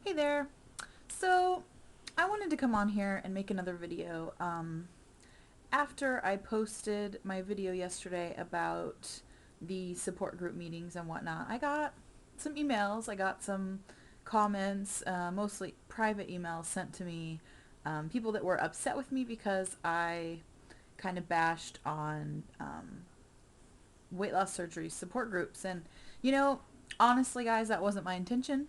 Hey there. So, I wanted to come on here and make another video. After I posted my video yesterday about the support group meetings and whatnot, I got some emails, I got some comments, mostly private emails sent to me, people that were upset with me because I kind of bashed on weight loss surgery support groups. And, you know, honestly, guys, that wasn't my intention.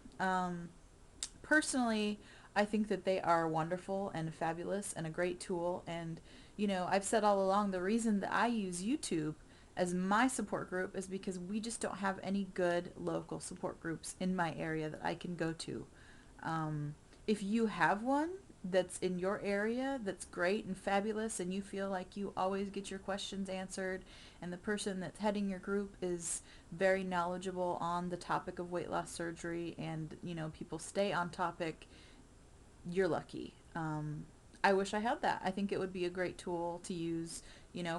Personally, I think that they are wonderful and fabulous and a great tool. And, I've said all along the reason that I use YouTube as my support group is because we just don't have any good local support groups in my area that I can go to. Um, if you have one that's in your area that's great and fabulous and you feel like you always get your questions answered and the person that's heading your group is very knowledgeable on the topic of weight loss surgery and people stay on topic, you're lucky. I wish I had that. I think it would be a great tool to use,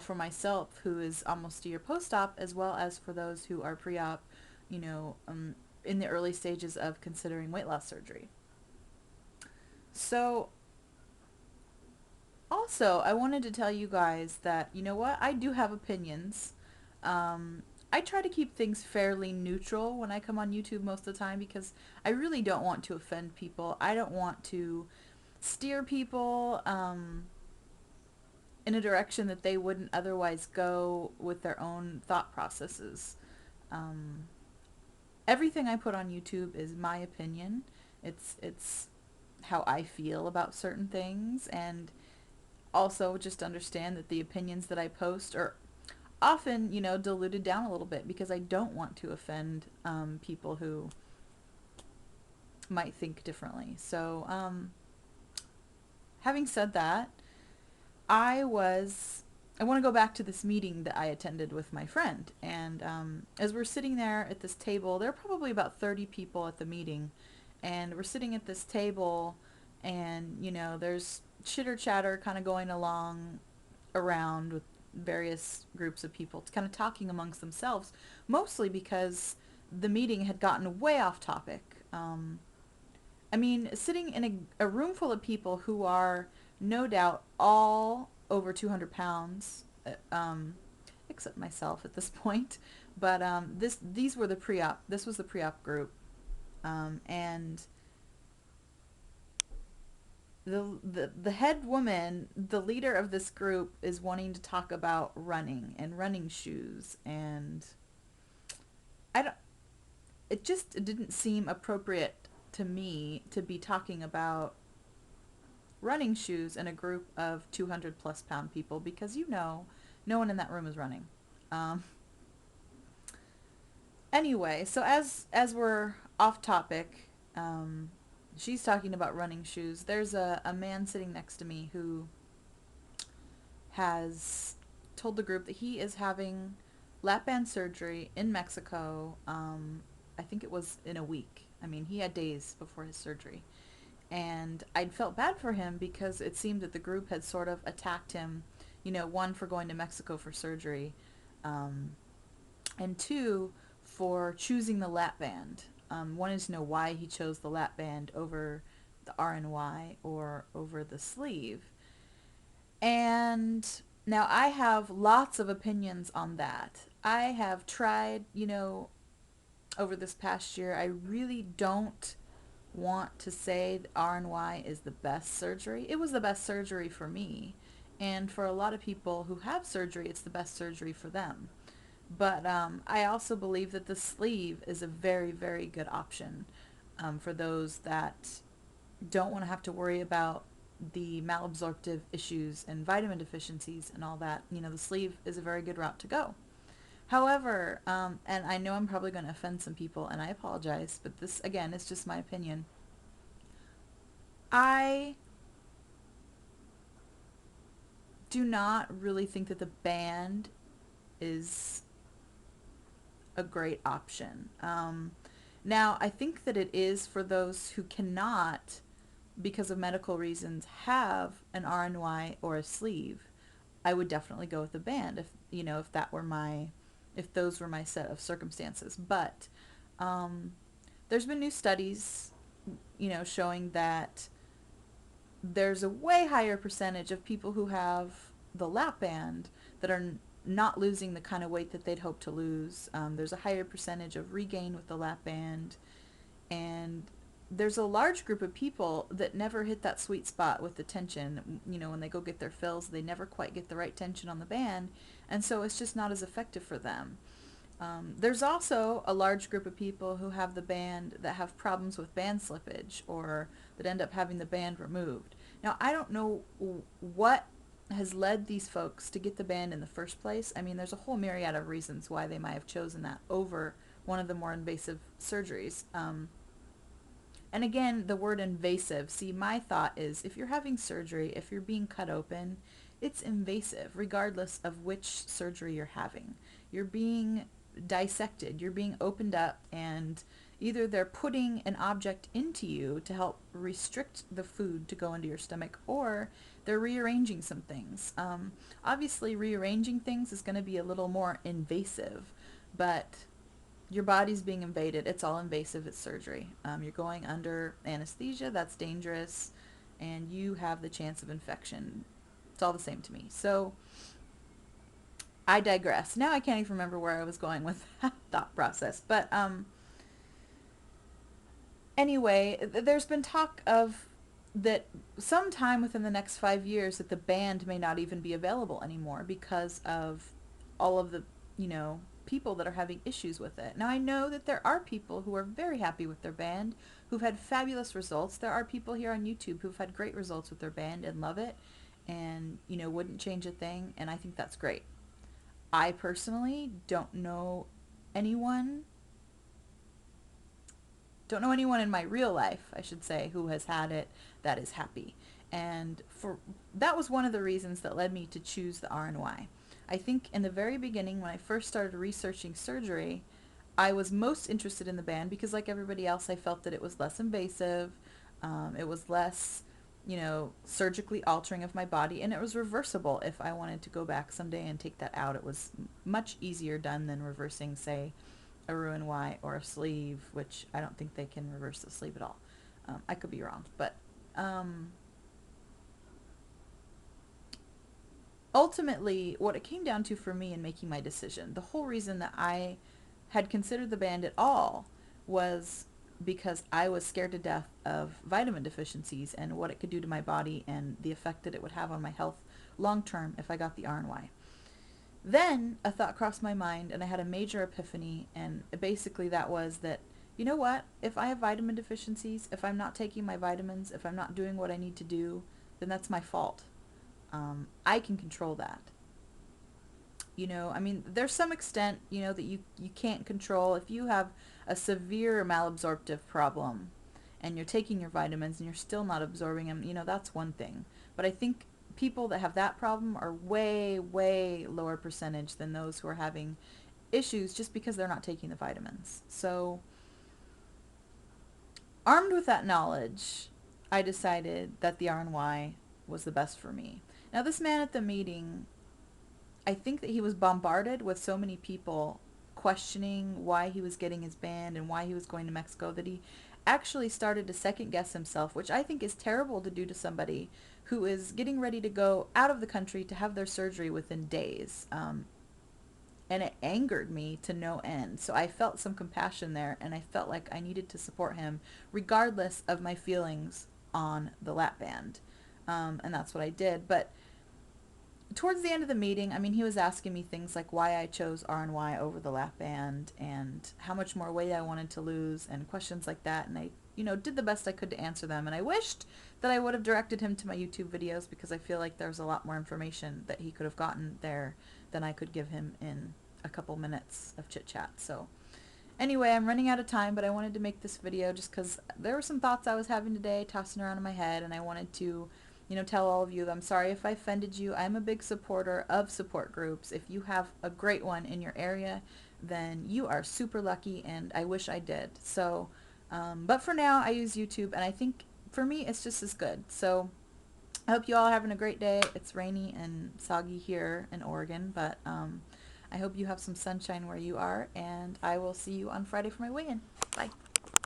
for myself who is almost a year post-op, as well as for those who are pre-op, you know, um, in the early stages of considering weight loss surgery. So also, I wanted to tell you guys that, you know what, I do have opinions. I try to keep things fairly neutral when I come on YouTube most of the time because I really don't want to offend people. I don't want to steer people in a direction that they wouldn't otherwise go with their own thought processes. Um, Everything I put on YouTube is my opinion. It's how I feel about certain things, and also just understand that the opinions that I post are often, diluted down a little bit because I don't want to offend people who might think differently. So, having said that, I was. I want to go back to this meeting that I attended with my friend. And as we're sitting there at this table, there are probably about 30 people at the meeting. And we're sitting at this table, and, there's chitter chatter kind of going along around with various groups of people kind of talking amongst themselves, mostly because the meeting had gotten way off topic. I mean, sitting in a room full of people who are no doubt all over 200 pounds, except myself at this point, but these were the pre-op. This was the pre-op group, and the head woman, the leader of this group, is wanting to talk about running and running shoes, and I don't. It didn't seem appropriate to me to be talking about running shoes in a group of 200 plus pound people because no one in that room is running. Um, anyway, so as we're off topic, she's talking about running shoes. There's a man sitting next to me who has told the group that he is having lap band surgery in Mexico. I think it was in a week. I mean, he had days before his surgery. And I'd felt bad for him because it seemed that the group had sort of attacked him, one for going to Mexico for surgery, um, and two for choosing the lap band. Wanted to know why he chose the lap band over the RNY or over the sleeve. And now I have lots of opinions on that. I have tried, over this past year, I really don't want to say that RNY is the best surgery. It was the best surgery for me. And for a lot of people who have surgery, it's the best surgery for them. But I also believe that the sleeve is a very, very good option for those that don't want to have to worry about the malabsorptive issues and vitamin deficiencies and all that. The sleeve is a very good route to go. However, and I know I'm probably going to offend some people, and I apologize, but this, again, is just my opinion. I do not really think that the band is a great option. Now, I think that it is for those who cannot, because of medical reasons, have an RNY or a sleeve. I would definitely go with the band if that were if those were my set of circumstances. But there's been new studies showing that there's a way higher percentage of people who have the lap band that are not losing the kind of weight that they'd hope to lose. There's a higher percentage of regain with the lap band, and there's a large group of people that never hit that sweet spot with the tension. When they go get their fills, they never quite get the right tension on the band, and so it's just not as effective for them. There's also a large group of people who have the band that have problems with band slippage, or that end up having the band removed. Now, I don't know what has led these folks to get the band in the first place. I mean, there's a whole myriad of reasons why they might have chosen that over one of the more invasive surgeries. And again, the word invasive. See, my thought is if you're having surgery, if you're being cut open, it's invasive regardless of which surgery you're having. You're being dissected, you're being opened up, and either they're putting an object into you to help restrict the food to go into your stomach, or they're rearranging some things. Obviously, rearranging things is going to be a little more invasive, but your body's being invaded. It's all invasive. It's surgery. You're going under anesthesia. That's dangerous, and you have the chance of infection. It's all the same to me. So I digress. Now I can't even remember where I was going with that thought process. But anyway, there's been talk of that sometime within the next 5 years that the band may not even be available anymore because of all of the, people that are having issues with it. Now, I know that there are people who are very happy with their band, who've had fabulous results. There are people here on YouTube who've had great results with their band and love it, and, wouldn't change a thing, and I think that's great. I personally anyone don't know anyone in my real life, I should say, who has had it that is happy. And that was one of the reasons that led me to choose the RNY. I think in the very beginning, when I first started researching surgery, I was most interested in the band because, like everybody else, I felt that it was less invasive, it was less, surgically altering of my body, and it was reversible if I wanted to go back someday and take that out. It was much easier done than reversing, say, a RNY or a sleeve, which I don't think they can reverse the sleeve at all. I could be wrong, but ultimately, what it came down to for me in making my decision, the whole reason that I had considered the band at all was because I was scared to death of vitamin deficiencies and what it could do to my body and the effect that it would have on my health long term if I got the RNY. Then a thought crossed my mind and I had a major epiphany, and basically that was that, you know what, if I have vitamin deficiencies, if I'm not taking my vitamins, if I'm not doing what I need to do, then that's my fault. I can control that. There's some extent, that you can't control. If you have a severe malabsorptive problem and you're taking your vitamins and you're still not absorbing them, that's one thing. But I think people that have that problem are way, way lower percentage than those who are having issues just because they're not taking the vitamins. So, armed with that knowledge, I decided that the RNY was the best for me. Now, this man at the meeting, I think that he was bombarded with so many people questioning why he was getting his band and why he was going to Mexico that he actually started to second guess himself, which I think is terrible to do to somebody who is getting ready to go out of the country to have their surgery within days. And it angered me to no end. So I felt some compassion there, and I felt like I needed to support him regardless of my feelings on the lap band. And that's what I did. But towards the end of the meeting, he was asking me things like why I chose RNY over the lap band and how much more weight I wanted to lose and questions like that. And I, did the best I could to answer them. And I wished that I would have directed him to my YouTube videos because I feel like there's a lot more information that he could have gotten there than I could give him in a couple minutes of chit chat. So anyway, I'm running out of time, but I wanted to make this video just because there were some thoughts I was having today tossing around in my head, and I wanted to tell all of you that I'm sorry if I offended you. I'm a big supporter of support groups. If you have a great one in your area, then you are super lucky, and I wish I did. So, but for now, I use YouTube, and I think for me, it's just as good. So, I hope you all are having a great day. It's rainy and soggy here in Oregon, but I hope you have some sunshine where you are, and I will see you on Friday for my weigh-in. Bye.